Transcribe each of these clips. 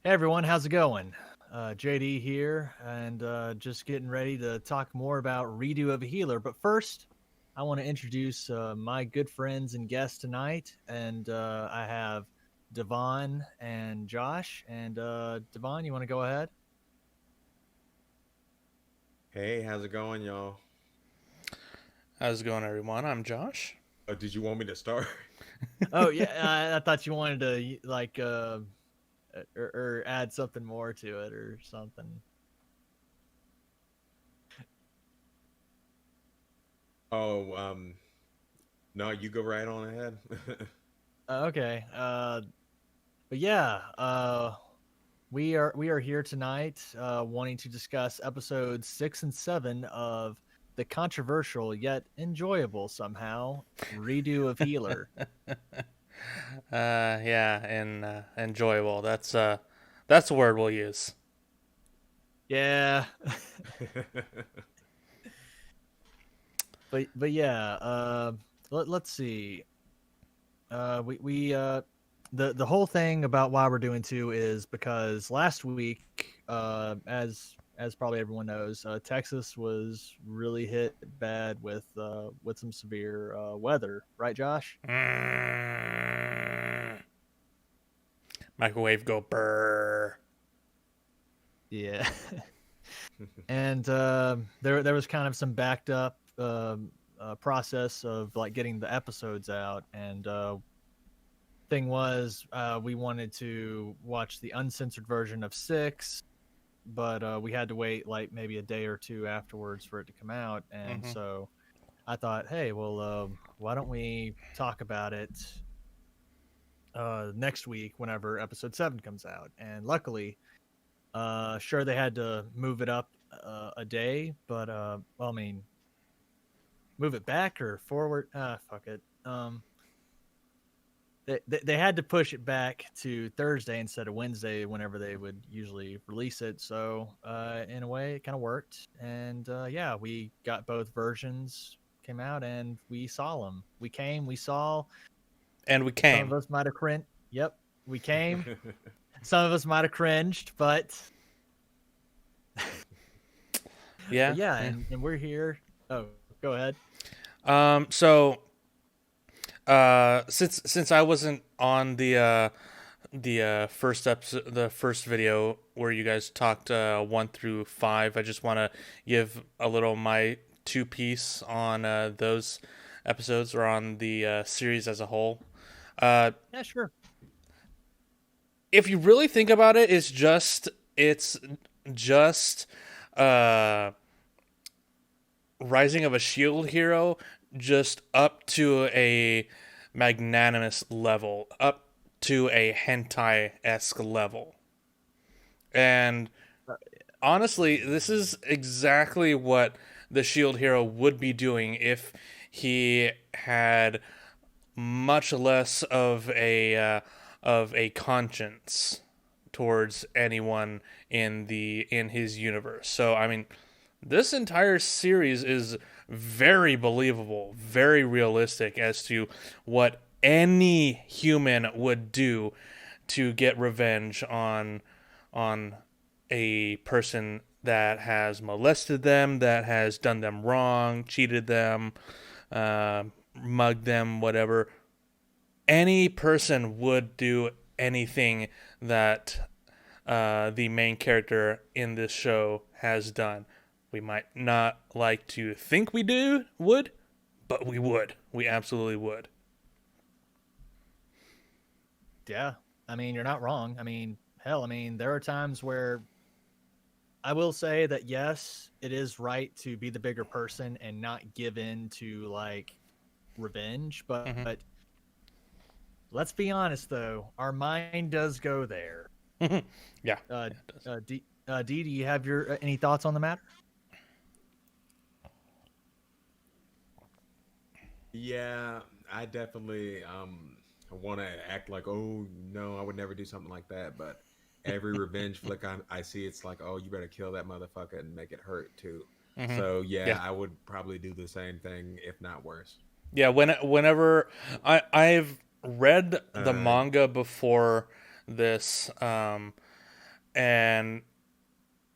Hey everyone, how's it going? JD here, and just getting ready to talk more about Redo of a Healer. But first, I want to introduce my good friends and guests tonight, and I have Devon and Josh. And Devon, you want to go ahead? Hey, how's it going, y'all? How's it going, everyone? I'm Josh. Did you want me to start? Oh yeah, I thought you wanted to or add something more to it or something. Oh, no, you go right on ahead. Okay, but yeah, we are here tonight, wanting to discuss episodes 6 and 7 of the controversial yet enjoyable somehow redo of Healer. Yeah, and enjoyable. That's the word we'll use. Yeah, but yeah. Let's see. We the whole thing about why we're doing two is because last week, as probably everyone knows, Texas was really hit bad with some severe weather, right, Josh? Mm. Microwave go burr. Yeah. And there was kind of some backed up process of like getting the episodes out, and thing was we wanted to watch the uncensored version of 6, but we had to wait like maybe a day or two afterwards for it to come out, and Mm-hmm. so I thought, hey, well, why don't we talk about it next week whenever episode 7 comes out? And luckily, sure, they had to move it up a day, but well, I mean, move it back or forward. Fuck it. They had to push it back to Thursday instead of Wednesday, whenever they would usually release it. So in a way, it kind of worked. And yeah, we got both versions came out, and we saw them. We saw. And we Some of came. us might have cringed. Yep, we came. Some of us might have cringed, but Yeah, yeah, yeah. and we're here. Oh, go ahead. So, since I wasn't on the first episode, the first video where you guys talked 1 through 5, I just want to give a little my two piece on those episodes or on the series as a whole. Uh, Yeah, sure. if you really think about it, it's just uh, Rising of a Shield Hero, just up to a magnanimous level, up to a hentai esque level. And Uh, honestly, this is exactly what the Shield Hero would be doing if he had much less of a conscience towards anyone in his universe. So I mean, this entire series is very believable, very realistic as to what any human would do to get revenge on a person that has molested them, that has done them wrong, cheated them, uh, mugged them, whatever. Any person would do anything that the main character in this show has done. We might not like to think we do would, but we would. We absolutely would. yeah, I mean, you're not wrong. I mean, hell, I mean, there are times where I will say that yes, it is right to be the bigger person and not give in to like revenge, but Mm-hmm. let's be honest though, our mind does go there. Yeah, yeah, Uh, it does. D, do you have your any thoughts on the matter? Yeah, I definitely want to act like, oh no, I would never do something like that. But every revenge flick I see, it's like, oh, you better kill that motherfucker and make it hurt too. Mm-hmm. So yeah, Yeah, I would probably do the same thing, if not worse. yeah. Whenever I've read the Uh, manga before this, and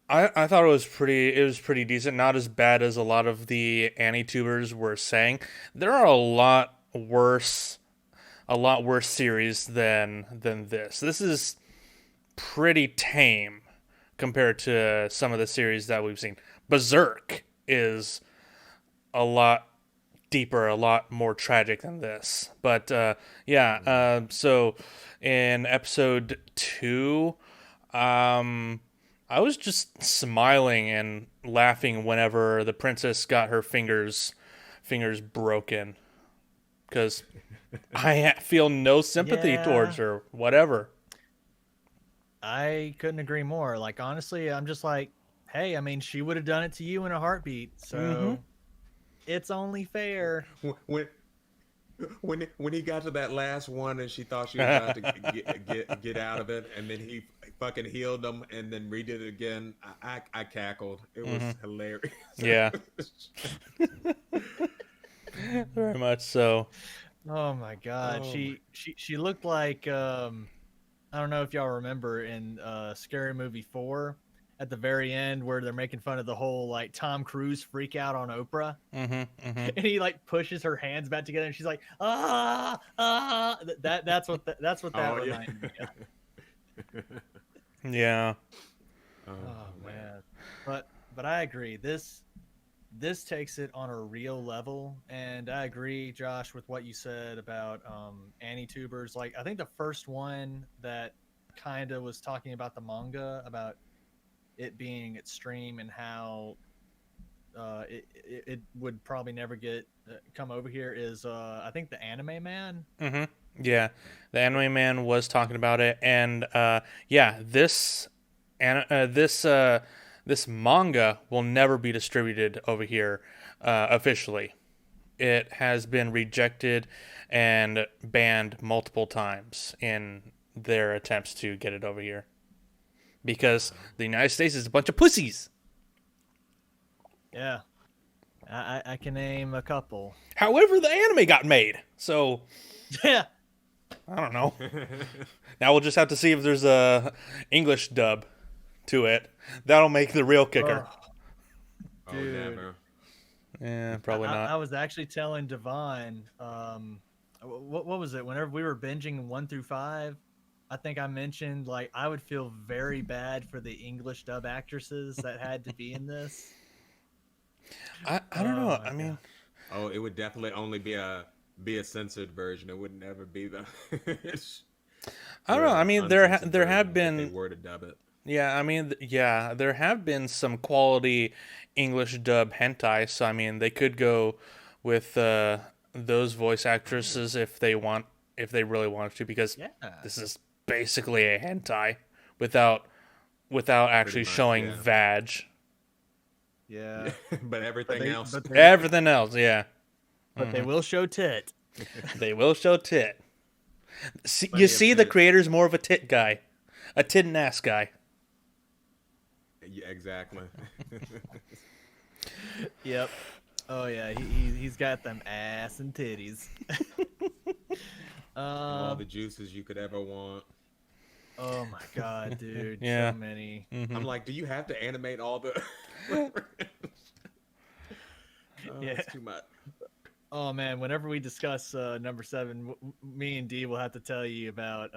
I thought it was pretty decent. Not as bad as a lot of the AniTubers were saying. There are a lot worse series than this. This is pretty tame compared to some of the series that we've seen. Berserk is a lot deeper, a lot more tragic than this. But so in episode 2, I was just smiling and laughing whenever the princess got her fingers broken, because I feel no sympathy towards her. Whatever. I couldn't agree more. Like, honestly, I'm just like, hey, I mean, she would have done it to you in a heartbeat. So it's only fair. When he got to that last one and she thought she was about to get out of it, and then he fucking healed them and then redid it again, I cackled. It was hilarious. Yeah. Very much so. Oh my god, she looked like I don't know if y'all remember in Scary Movie 4 at the very end where they're making fun of the whole like Tom Cruise freak out on Oprah, and he like pushes her hands back together and she's like that's what that reminded me of. Yeah. Oh man, but I agree. This takes it on a real level, and I agree, Josh, with what you said about AniTubers. Like, I think the first one that kind of was talking about the manga, about it being extreme and how it would probably never get come over here is I think the Anime Man. Yeah, the Anime Man was talking about it, and this manga will never be distributed over here officially. It has been rejected and banned multiple times in their attempts to get it over here, because the United States is a bunch of pussies. Yeah, I can name a couple. However, the anime got made, so Yeah. I don't know. Now we'll just have to see if there's a English dub to it. That'll make the real kicker. Dude. Never. Yeah, probably not. I was actually telling Devon, what was it? Whenever we were binging 1 through 5, I think I mentioned like I would feel very bad for the English dub actresses that had to be in this. I don't know. I mean, it would definitely only be a censored version. It would never be the. I don't know. I mean, there have been. If they were to dub it. Yeah, I mean, there have been some quality English dub hentai. So I mean, they could go with those voice actresses if they really wanted to, because this is basically a hentai without actually showing vag. Yeah. But everything else. Everything else, yeah. But they will show tit. They will show tit. You see, the creator's more of a tit guy. A tit and ass guy. Yeah, exactly. Yep. Oh yeah, he's got them ass and titties. All the juices you could ever want. Oh my god, dude. Yeah. So many. I'm like, do you have to animate all the it's too much. Oh man, whenever we discuss number 7, me and Dee will have to tell you about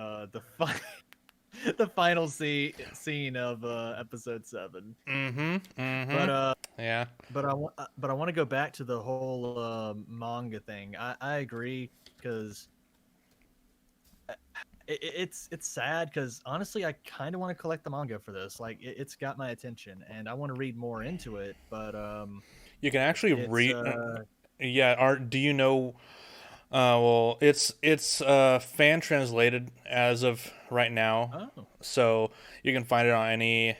the final scene of episode 7. But I want to go back to the whole manga thing. I agree, because it's sad, because honestly I kind of want to collect the manga for this. Like it's got my attention and I want to read more into it, but you can actually read do you know well, it's fan translated as of right now. So you can find it on any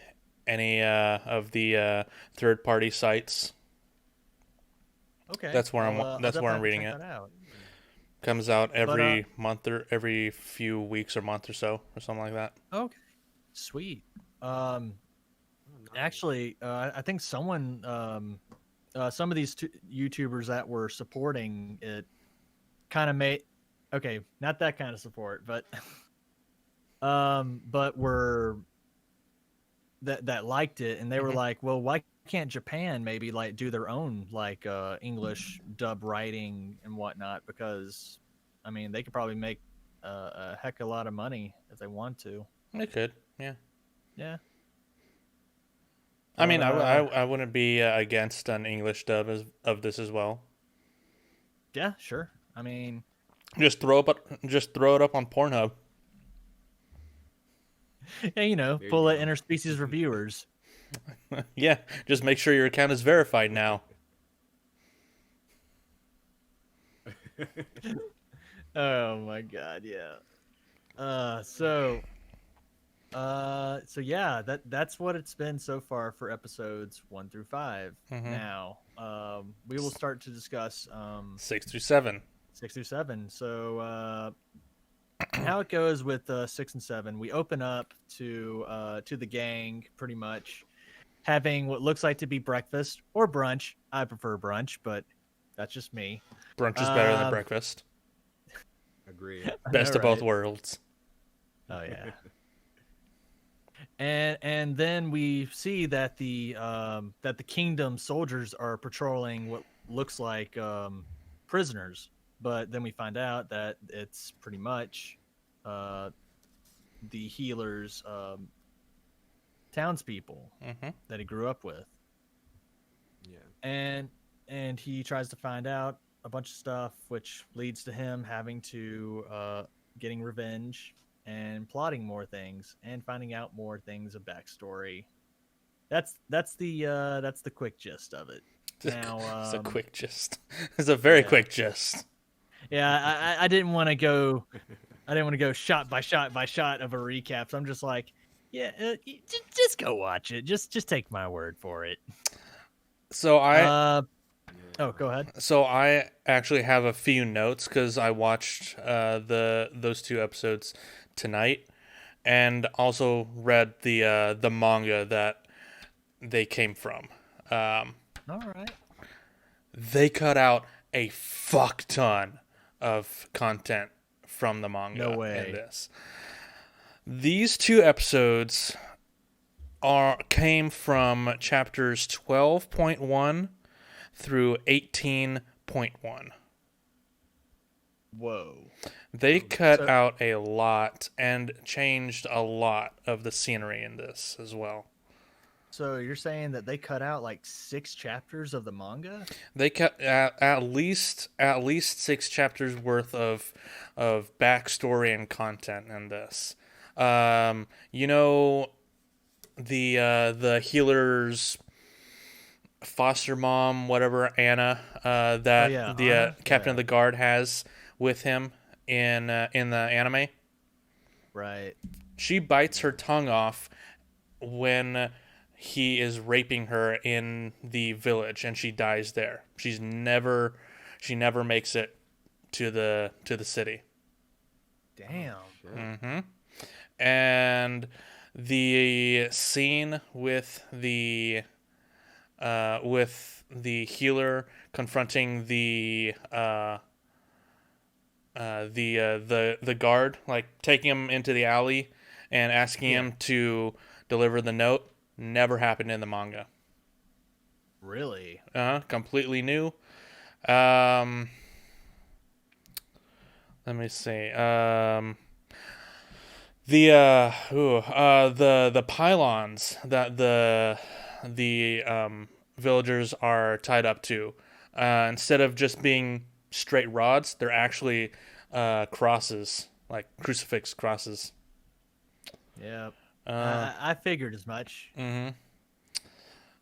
of the third party sites. Okay. That's where I'm reading it. Comes out every month or every few weeks or month or so or something like that. Okay. Sweet. Actually, I think someone some of these YouTubers that were supporting it kind of made, okay, not that kind of support, but were that liked it, and they were like, well, why can't Japan maybe like do their own like English dub writing and whatnot? Because I mean, they could probably make a heck of a lot of money if they want to. They could, yeah. Yeah. I mean, But I wouldn't be against an English dub of this as well. yeah, sure. I mean, Just throw it up on Pornhub. yeah, you know, There you full of go. interspecies reviewers. Yeah, just make sure your account is verified now. Oh my god, yeah. So yeah, that's what it's been so far for episodes 1 through 5. Mhm. Now, we will start to discuss 6 through 7. 6 through 7. So how it goes with 6 and 7, we open up to the gang pretty much having what looks like to be breakfast or brunch. I prefer brunch, but that's just me. Brunch is better than breakfast. Agreed. Best know, of both right? worlds. Oh yeah. And then we see that the kingdom soldiers are patrolling what looks like prisoners, but then we find out that it's pretty much the healer's townspeople Mhm. that he grew up with. Yeah. And he tries to find out a bunch of stuff, which leads to him having to getting revenge and plotting more things and finding out more things of backstory. That's the quick gist of it. Now, It's a quick gist. It's a very yeah. quick gist. Yeah, I didn't want to go. I didn't want to go shot by shot by shot of a recap. So I'm just like, yeah, just go watch it. Just take my word for it. So I Oh, go ahead. So I actually have a few notes because I watched those 2 episodes tonight, and also read the manga that they came from. All right. They cut out a fuck ton of content from the manga No way. in this. These 2 episodes came from chapters 12.1 through 18.1. Whoa. They cut So- out a lot and changed a lot of the scenery in this as well. So you're saying that they cut out like 6 chapters of the manga? They cut at least 6 chapters worth of backstory and content in this. You know, the healer's foster mom, whatever, Anna, that yeah, the Anna? captain Yeah. of the guard has with him in the anime. Right. She bites her tongue off when he is raping her in the village, and she dies there. She never makes it to the city. Damn. Mm-hmm. And the scene with the healer confronting the guard, like taking him into the alley and asking him to deliver the note, never happened in the manga. Really? Completely new. Let me see. The pylons that the villagers are tied up to, instead of just being straight rods, they're actually crosses, like crucifix crosses. Yeah. I figured as much. Mm-hmm.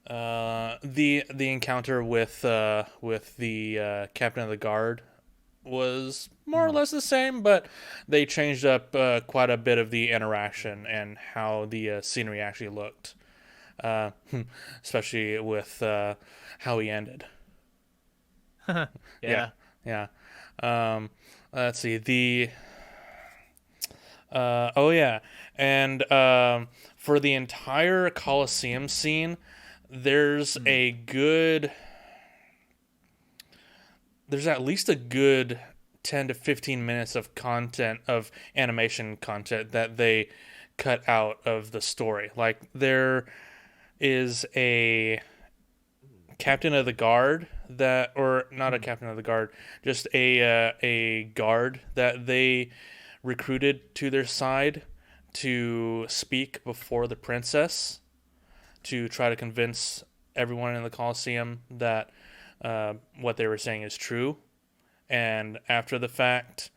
The encounter with the captain of the guard was more or less the same, but they changed up quite a bit of the interaction and how the scenery actually looked, especially with how he ended. Yeah. Yeah. Let's see. And for the entire Colosseum scene, there's at least a good 10 to 15 minutes of content, of animation content, that they cut out of the story. Like there is a captain of the guard that, or not a captain of the guard, just a guard that they recruited to their side to speak before the princess to try to convince everyone in the Colosseum that what they were saying is true. And after the fact,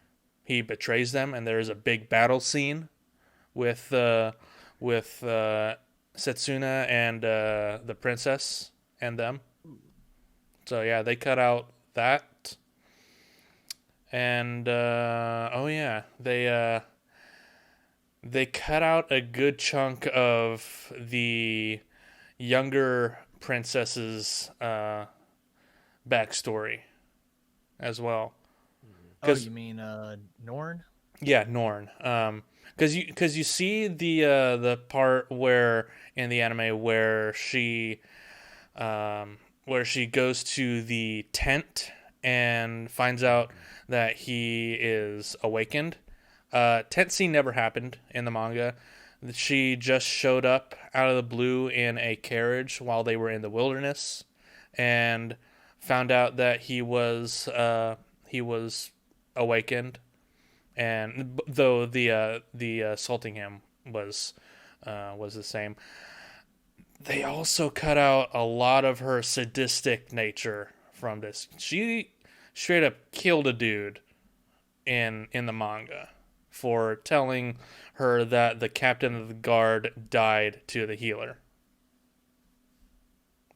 he betrays them, and there is a big battle scene with Setsuna and the princess and them. So yeah, they cut out that, and they cut out a good chunk of the younger princess's backstory as well. Oh, you mean Norn? Yeah, Norn. Because you see the part where in the anime where she goes to the tent and finds out that he is awakened. Tent scene never happened in the manga. She just showed up out of the blue in a carriage while they were in the wilderness, and found out that he was awakened, and though the assaulting him was the same. They also cut out a lot of her sadistic nature from this. She straight up killed a dude in the manga for telling her that the captain of the guard died to the healer.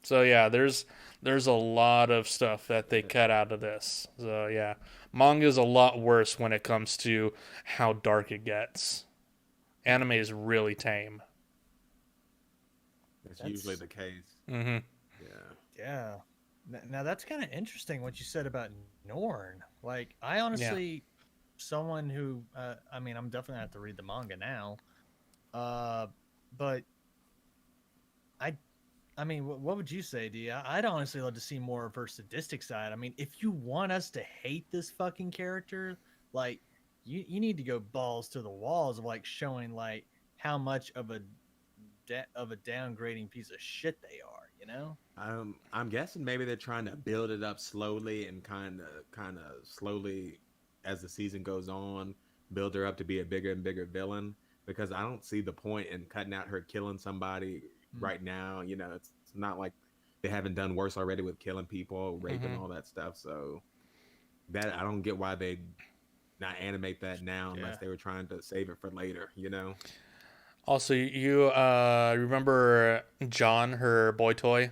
So yeah, there's a lot of stuff that they cut out of this. So yeah, manga's a lot worse when it comes to how dark it gets. Anime is really tame. That's usually the case. Mm-hmm. Yeah. Now that's kind of interesting what you said about Norn. Like, I honestly, someone who, I mean, I'm definitely gonna have to read the manga now. But I mean, what would you say, D? I'd honestly love to see more of her sadistic side. I mean, if you want us to hate this fucking character, like, you need to go balls to the walls of like showing like how much of a downgrading piece of shit they are, you know? I'm guessing maybe they're trying to build it up slowly and kind of slowly as the season goes on, build her up to be a bigger and bigger villain. Because I don't see the point in cutting out her killing somebody right now. You know, it's not like they haven't done worse already with killing people, raping, all that stuff. So that I don't get why they not animate that now unless they were trying to save it for later. You know. Also, you remember John, her boy toy?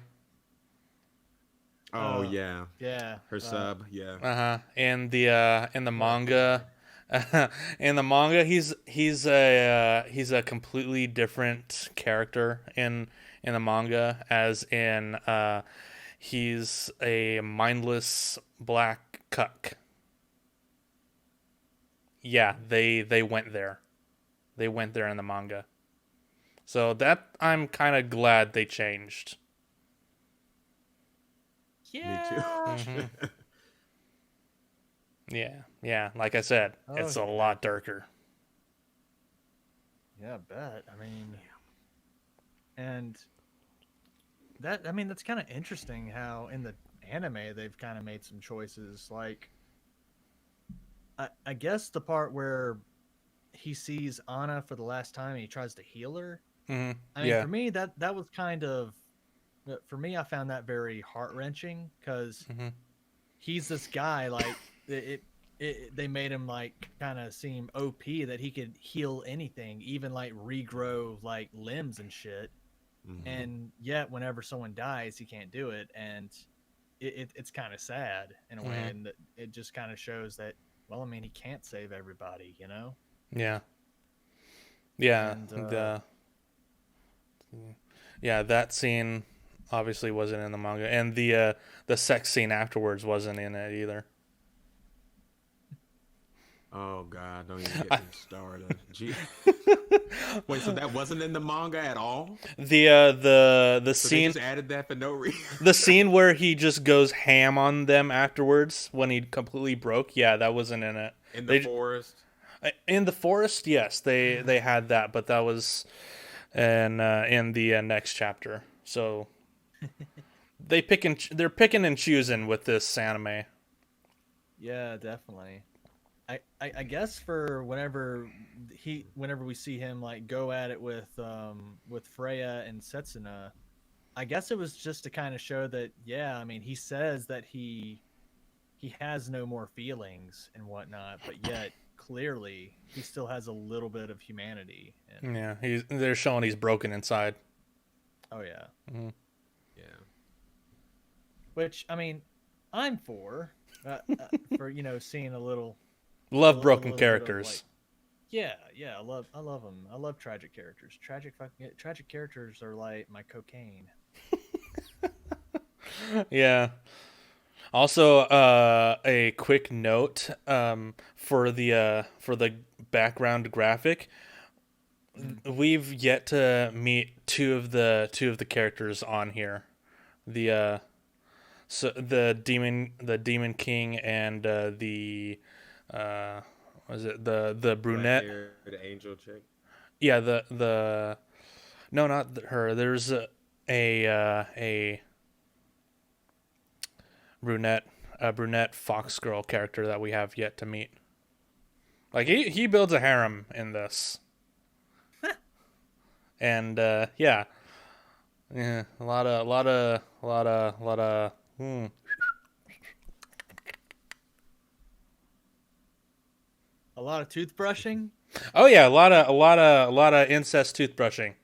Oh yeah, Yeah. her sub, yeah. In the manga, in the manga, he's a completely different character in the manga, as in he's a mindless black cuck. Yeah, they went there. They went there in the manga. So that I'm kind of glad they changed. Yeah. Me too. Yeah. Like I said, it's a lot darker. Yeah, I bet. I mean, and that's kind of interesting how in the anime they've kind of made some choices. Like, I guess the part where he sees Anna for the last time and he tries to heal her. Mm-hmm. I mean, for me, that was kind of, for me, I found that very heart-wrenching because he's this guy, like, they made him, like, kind of seem OP that he could heal anything, even, like, regrow, like, limbs and shit. And yet, whenever someone dies, he can't do it. And it's kind of sad in a way. And it just kind of shows that, well, I mean, he can't save everybody, you know? Yeah. And, that scene obviously wasn't in the manga, and the sex scene afterwards wasn't in it either. Oh God, don't even get me started. Gee. Wait, so that wasn't in the manga at all? The So scene, they just added that for no reason. the scene where he just goes ham on them afterwards when he completely broke. Yeah, that wasn't in it. In the forest. In the forest, yes, they had that, but that was in the next chapter. So they're picking and choosing with this anime. Yeah, definitely. I guess for whenever we see him like go at it with Freya and Setsuna, I guess it was just to kind of show that, yeah, I mean, he says that he has no more feelings and whatnot, but yet clearly he still has a little bit of humanity. And Yeah, they're showing he's broken inside. oh yeah, Yeah. which I mean, I'm for seeing Love a broken little bit of like, characters. yeah, I love them. I love tragic characters. Tragic characters are like my cocaine. Yeah. Also, a quick note for the background graphic. We've yet to meet two of the characters on here. The the demon king and the was it the brunette? Black-haired angel chick. Yeah, the no, not her. There's a brunette fox girl character that we have yet to meet. Like he builds a harem in this, and yeah, a lot of. A lot of toothbrushing. Oh yeah, a lot of incest toothbrushing.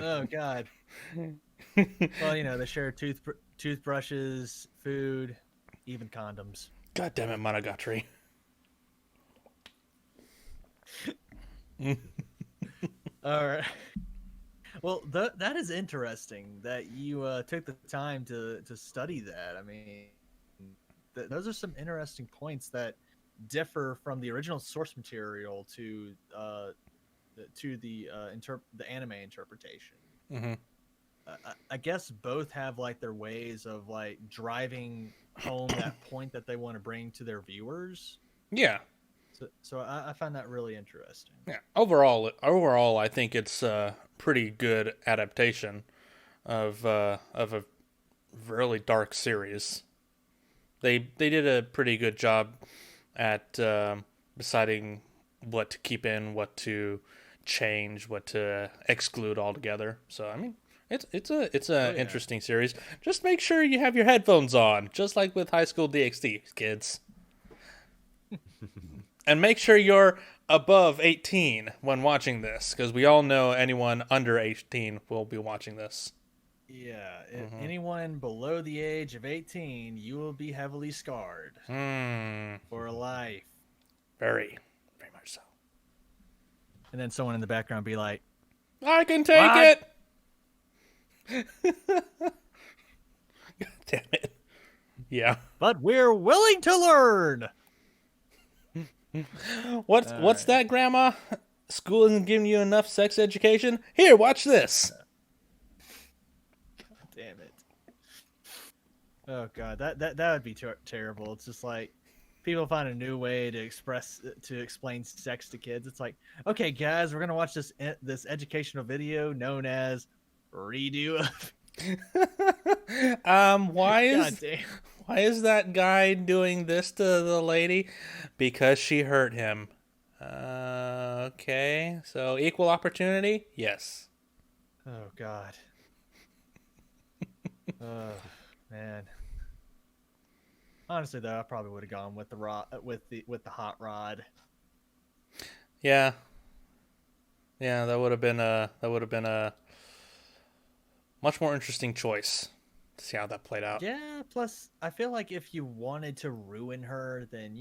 Oh God. Well, they share toothbrushes, food, even condoms. God damn it, Monogatari. All right. Well, that is interesting that you took the time to study that. I mean, those are some interesting points that differ from the original source material to the anime interpretation. Mm-hmm. I guess both have like their ways of like driving home that point that they want to bring to their viewers. Yeah. So I find that really interesting. Yeah. Overall, I think it's a pretty good adaptation of a really dark series. They did a pretty good job at deciding what to keep in, what to change, what to exclude altogether. So I mean, it's a interesting series. Just make sure you have your headphones on, just like with High School DxD, kids. And make sure you're above 18 when watching this, because we all know anyone under 18 will be watching this. Yeah, if anyone below the age of 18, you will be heavily scarred for life. Very much so. And then someone in the background be like, I can take it! God damn it. Yeah. but we're willing to learn! What's that, Grandma? School isn't giving you enough sex education? Here, watch this. God damn it. Oh god, that would be terrible. It's just like people find a new way to explain sex to kids. It's like, okay, guys, we're gonna watch this educational video known as redo of. Why is that guy doing this to the lady? Because she hurt him. Okay, so equal opportunity? Yes. Oh god. Oh man. Honestly, though, I probably would have gone with the hot rod. Yeah. Yeah, that would have been a much more interesting choice to see how that played out. Yeah, plus I feel like if you wanted to ruin her, then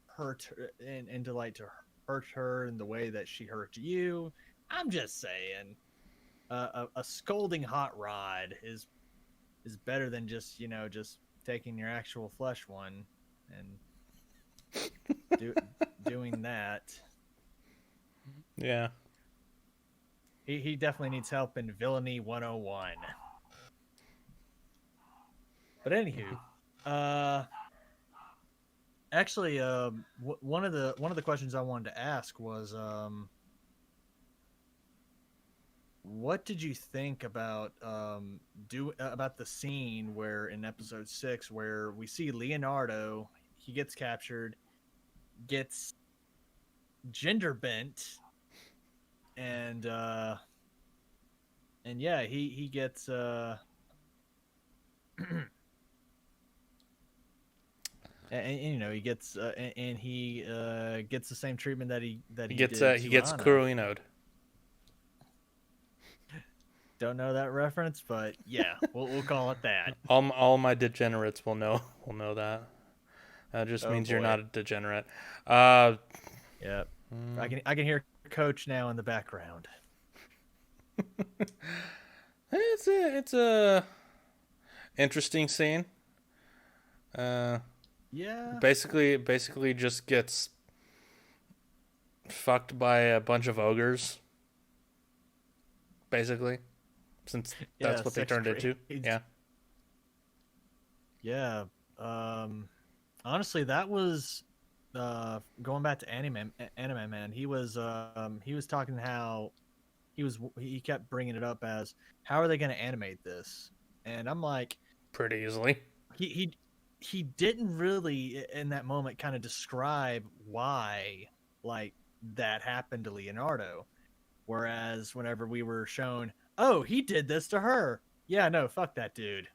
hurt her and to hurt her in the way that she hurt you. I'm just saying, a scolding hot rod is better than just taking your actual flesh one and doing that. Yeah. He definitely needs help in Villainy 101. But anywho, Actually, one of the questions I wanted to ask was, what did you think about about the scene where in episode 6 where we see Leonardo, he gets captured, gets gender bent, and yeah, he gets and, you know, he gets and he gets the same treatment that He he gets did he to gets Anna. Kurino'd. Don't know that reference, but yeah, we'll call it that. All my degenerates will know that. That just Oh means you're boy. not a degenerate. Uh, Yep. mm, I can hear Coach now in the background. it's a interesting scene. Uh, Yeah. basically just gets fucked by a bunch of ogres. Basically, since Yeah, that's what they sex turned into. trades. Yeah. Yeah. Honestly, that was going back to anime man. He was talking how he kept bringing it up as how are they going to animate this? And I'm like, Pretty easily. he he he didn't really in that moment kind of describe why like that happened to Leonardo. Whereas whenever we were shown, oh, he did this to her. Yeah, no, fuck that dude.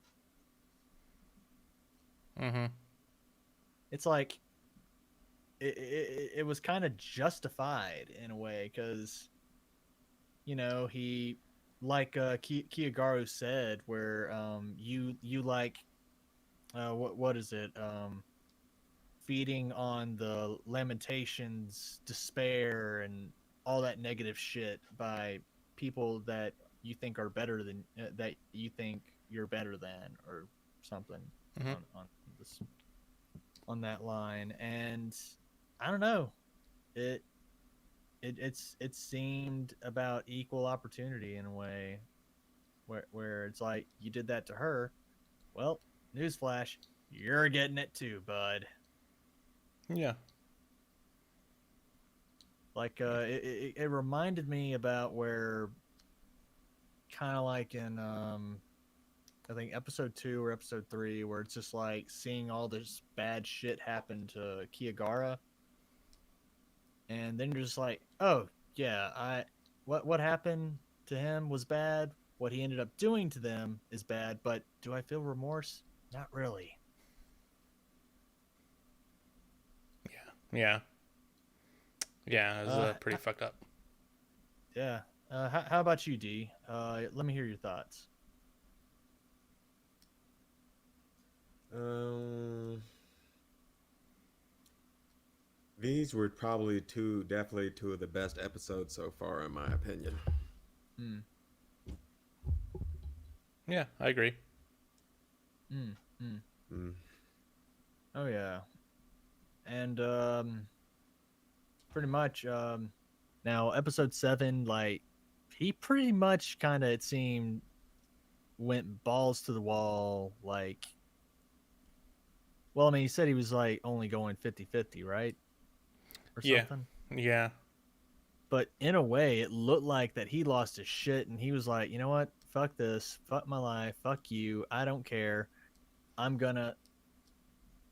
Mm-hmm. It's like it was kind of justified in a way because you know he like Kiyogaru said where you like what is it feeding on the lamentations, despair, and all that negative shit by people that you think are better than that you think you're better than or something Mm-hmm. on this on that line. And I don't know, it it seemed about equal opportunity in a way where it's like you did that to her, well, newsflash, you're getting it too, bud. Yeah. Like it reminded me about where kind of like in I think episode 2 or episode 3 where it's just like seeing all this bad shit happen to Kiagara, and then you're just like, oh yeah, I what happened to him was bad, what he ended up doing to them is bad, but do I feel remorse? Not really. Yeah. Yeah. It was uh pretty fucked up. yeah, how about you, D? Let me hear your thoughts. Um, these were probably definitely two of the best episodes so far, in my opinion. Mm, Yeah, I agree. mm, mm. Mm. Oh yeah. And pretty much now episode 7, like he pretty much kind of, it seemed, went balls to the wall. Like, well, I mean, he said he was like only going 50-50, right, or Yeah. something. Yeah. But in a way it looked like that he lost his shit and he was like, you know what, fuck this, fuck my life, fuck you, I don't care, I'm gonna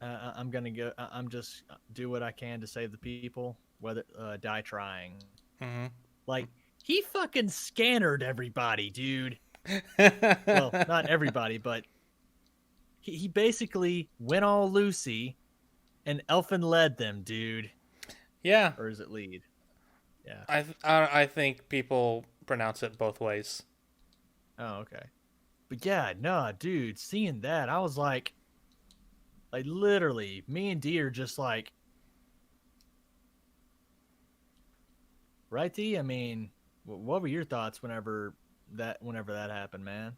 I'm gonna go. I'm just do what I can to save the people, whether die trying. Mm-hmm. Like he fucking scannered everybody, dude. Well, not everybody, but he basically went all Lucy and Elfin led them, dude. Yeah. Or is it lead? Yeah. I think people pronounce it both ways. Oh, okay. But yeah, no, dude. Seeing that, I was like literally, me and D are just like, right, D? I mean, what were your thoughts whenever that happened, man?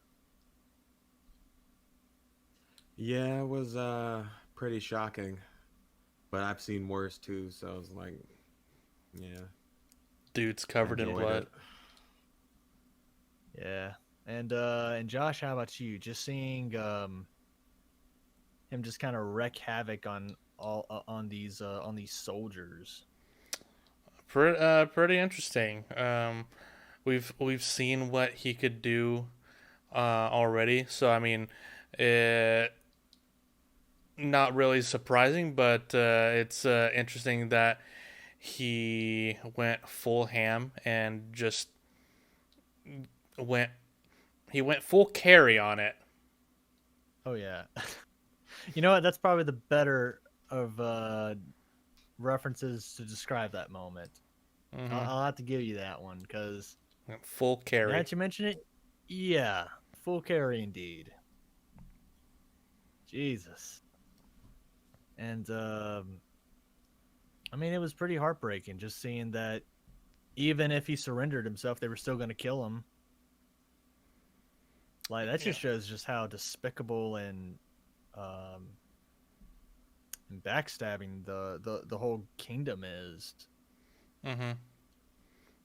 Yeah, it was pretty shocking, but I've seen worse too. So I was like, yeah, Dude's I covered in enjoyed blood. it. Yeah. And Josh, how about you? Just seeing him just kind of wreak havoc on on these soldiers. Pretty interesting. We've seen what he could do already, so I mean, not really surprising, but it's interesting that he went full ham and just went he went full carry on it. Oh yeah. You know what? That's probably the better of references to describe that moment. I'll have to give you that one because Full carry. now that you mention it, yeah, full carry indeed. Jesus. And I mean, it was pretty heartbreaking just seeing that even if he surrendered himself, they were still going to kill him. Like that just shows just how despicable um, and backstabbing the whole kingdom is.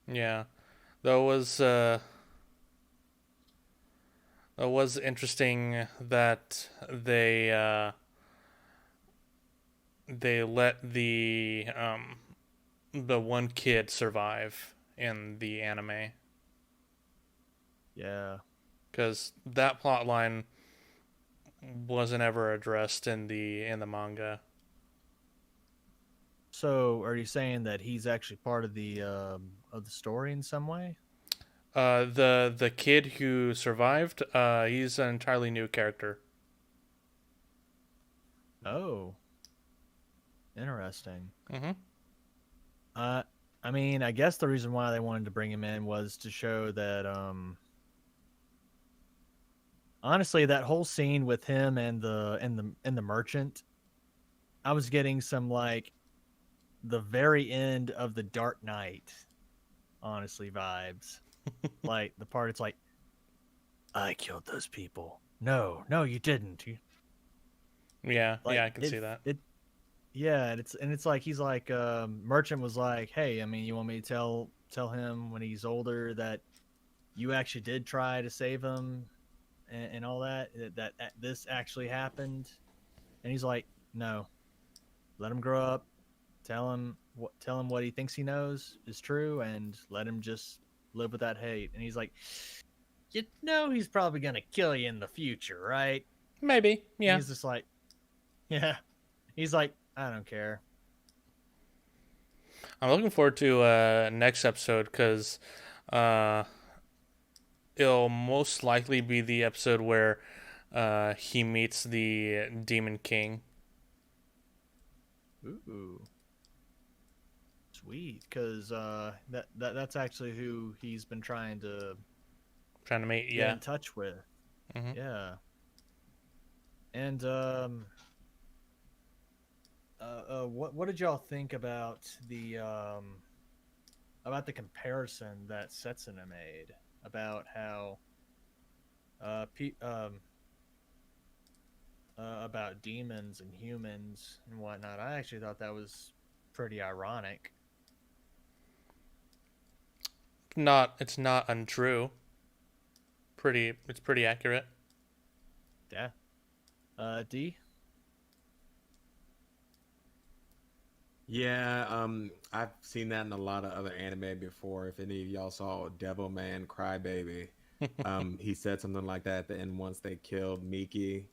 Yeah, that was interesting that they let the one kid survive in the anime, Yeah. because that plot line wasn't ever addressed in the manga. So, are you saying that he's actually part of the story in some way? The kid who survived, he's an entirely new character. Oh, interesting. Mm-hmm. I mean, I guess the reason why they wanted to bring him in was to show that honestly, that whole scene with him and the merchant, I was getting some like the very end of the Dark Knight, honestly, vibes. Like the part it's like, I killed those people. No, you didn't. Yeah, Like yeah, I can see that. Yeah, and it's like he's like merchant was like, hey, I mean, you want me to tell him when he's older that you actually did try to save him and all that this actually happened, and he's like, no, let him grow up, tell him what he thinks he knows is true, and let him just live with that hate. And he's like, you know, he's probably gonna kill you in the future, right? Maybe, And yeah. he's just like, yeah. He's like, I don't care. I'm looking forward to next episode because it'll most likely be the episode where he meets the Demon King. Ooh, sweet, because that's actually who he's been trying to Meet. get Yeah. in touch with. Mm-hmm. Yeah, and what did y'all think about the comparison that Setsuna made about how about demons and humans and whatnot? I actually thought that was pretty ironic. It's not untrue. It's pretty accurate. Yeah. D. Yeah, I've seen that in a lot of other anime before. If any of y'all saw Devilman Crybaby, he said something like that at the end once they killed Miki.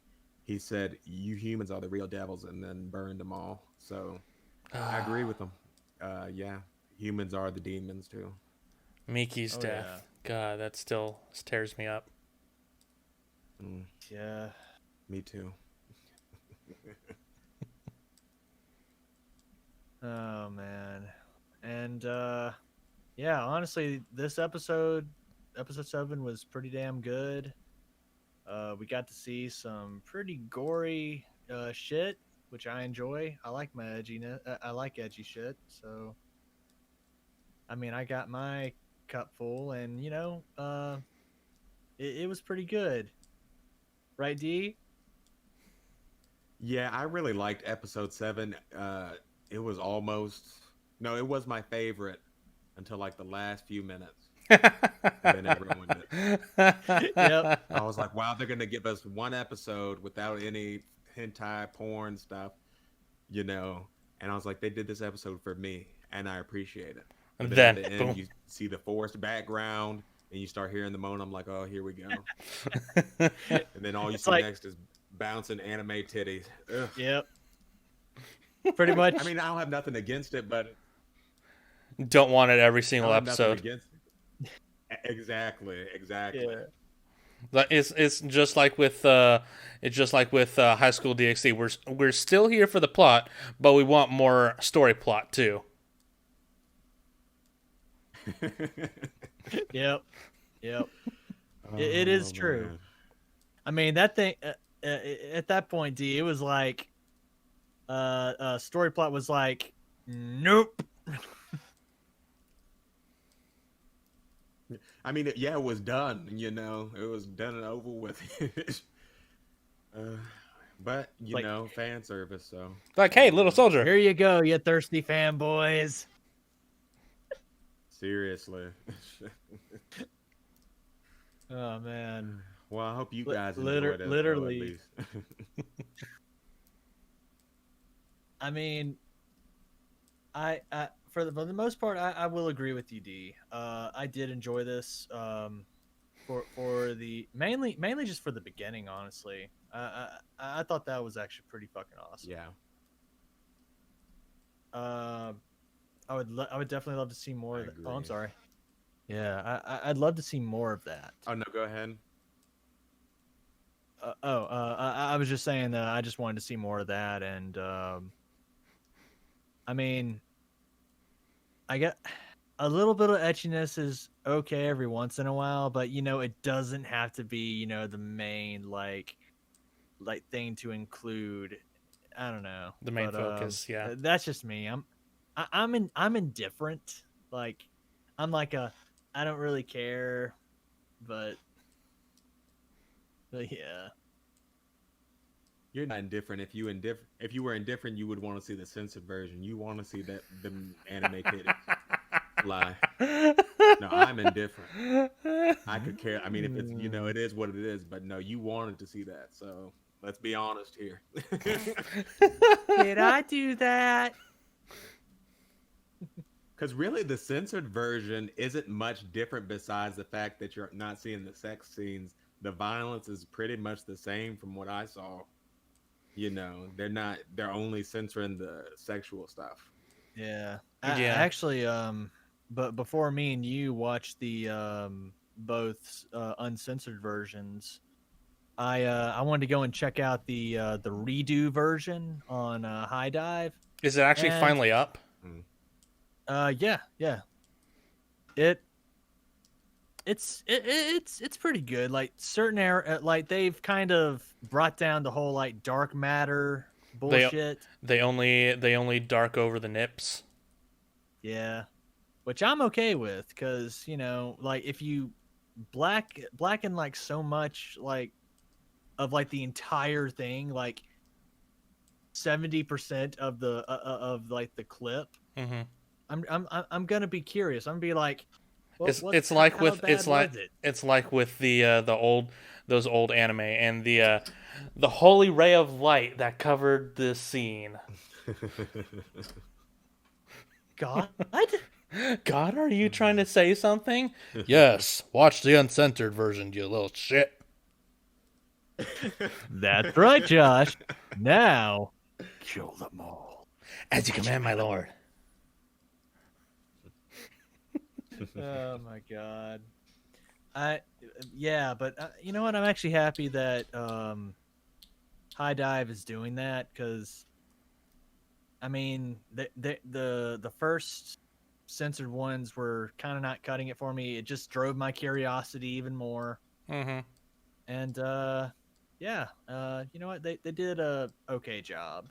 He said, "You humans are the real devils," and then burned them all. So I agree with him. Yeah, humans are the demons too. Miki's Oh death. yeah. God, that still tears me up. Mm, Yeah. me too. Oh man. And yeah, honestly, this episode 7 was pretty damn good. We got to see some pretty gory shit, which I enjoy. I like my edginess. I like edgy shit. So I mean, I got my cup full, and you know, it was pretty good. Right, D? Yeah, I really liked episode 7. It was almost no, it was my favorite until like the last few minutes, and then it ruined it. Yep. I was like, wow, they're gonna give us one episode without any hentai porn stuff. you know. And I was like, they did this episode for me, and I appreciate it. But And then at then the end, boom. you see the forest background, and you start hearing the moan. I'm like, oh, here we go. And then all you It's see like, next is bouncing anime titties. Ugh. yep, pretty I much. mean, I don't have nothing against it, but Don't want it every I single don't have nothing episode. against it. Exactly, exactly. Yeah. It's just like with High School DxD. We're still here for the plot, but we want more story plot too. Yep. Yep. It is Oh, true. man. I mean, that thing at that point, D, it was like, story plot was like, nope. I mean, yeah, it was done. You know, it was done and over with. uh, but you Like, know, fan service. So Like, hey, little soldier. here you go, you thirsty fanboys. seriously. Oh man. Well, I hope you Li- guys liter- enjoyed it. literally. Though, at least. I mean, I for the most part, I will agree with you, D. I did enjoy this. For the mainly just for the beginning, honestly. I thought that was actually pretty fucking awesome. Yeah, I would definitely love to see more I of that. Oh, I'm agree. sorry. Yeah, I'd love to see more of that. Oh no, go ahead. I was just saying that I just wanted to see more of that, and I mean, I get a little bit of etchiness is okay every once in a while, but you know, it doesn't have to be, you know, the main like thing to include. I don't know. The main But focus, yeah. that's just me. I'm indifferent. Like I'm like a I don't really care, but yeah. You're not indifferent. If you were indifferent, you would want to see the censored version. You want to see that the anime titties. Lie. No, I'm indifferent. I could care. I mean, if it's it is what it is. But no, you wanted to see that. So let's be honest here. Did I do that? Because really, the censored version isn't much different besides the fact that you're not seeing the sex scenes. The violence is pretty much the same from what I saw. They're only censoring the sexual stuff. Yeah. Yeah. Actually, but before me and you watched the both uncensored versions, I wanted to go and check out the redo version on High Dive. Is it actually And finally up? yeah. It's pretty good. Like certain like they've kind of brought down the whole like dark matter bullshit. They only dark over the nips. Yeah. Which I'm okay with, because you know, like if you blacken like so much like of like the entire thing, like 70% of the of like the clip, Mm-hmm. I'm gonna be curious. I'm gonna be like, It's like how bad was it? it's like with those old anime and the holy ray of light that covered this scene. God, God, are you trying to say something? Yes. Watch the uncensored version, you little shit. that's right, Josh. Now, kill them all. As you command, my lord. Oh my god. Yeah, but you know what? I'm actually happy that High Dive is doing that, because I mean the first censored ones were kind of not cutting it for me. It just drove my curiosity even more. Mm-hmm. And yeah, you know what? They did a okay job.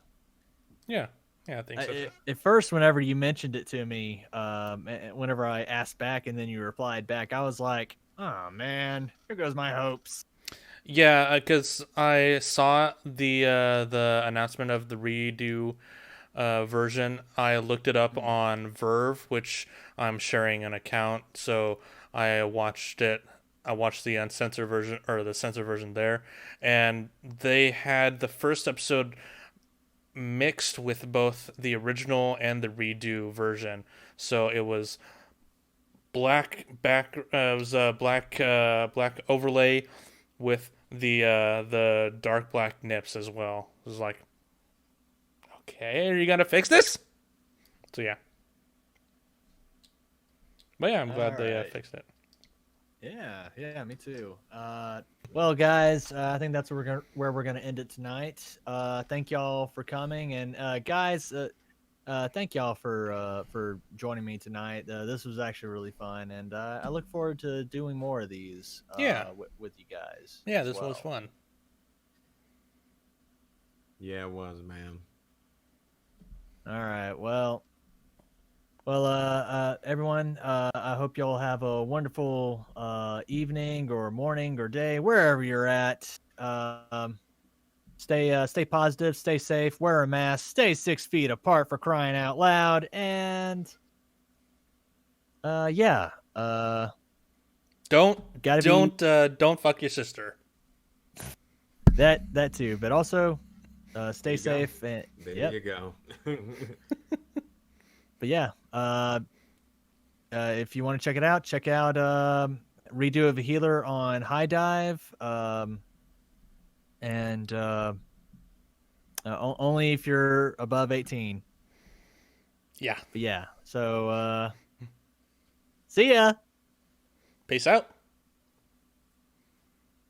Yeah. Yeah, I think so. At first, whenever you mentioned it to me, whenever I asked back and then you replied back, I was like, "Oh man, here goes my hopes." Yeah, because I saw the announcement of the redo version. I looked it up on Verve, which I'm sharing an account, so I watched it. I watched the uncensored version or the censored version there, and they had the first episode mixed with both the original and the redo version. So it was black overlay with the dark black nips as well. It was like, okay, are you gonna fix this? So yeah. But yeah, I'm glad they Alright. fixed it. Yeah, me too. Well, guys, I think that's where we're gonna end it tonight. Thank y'all for coming, and guys, thank y'all for joining me tonight. This was actually really fun, and I look forward to doing more of these Yeah. with you guys. Yeah, as this was well. fun. Yeah, it was, man. All right. Well, everyone, I hope y'all have a wonderful evening or morning or day, wherever you're at. Stay positive, stay safe, wear a mask, stay 6 feet apart for crying out loud, and yeah, Don't gotta be don't fuck your sister. that too, but also There stay you go. safe. And There yep, you go. but yeah, if you want to check out redo of a healer on High Dive, and only if you're above 18. Yeah. But yeah, so see ya. Peace out.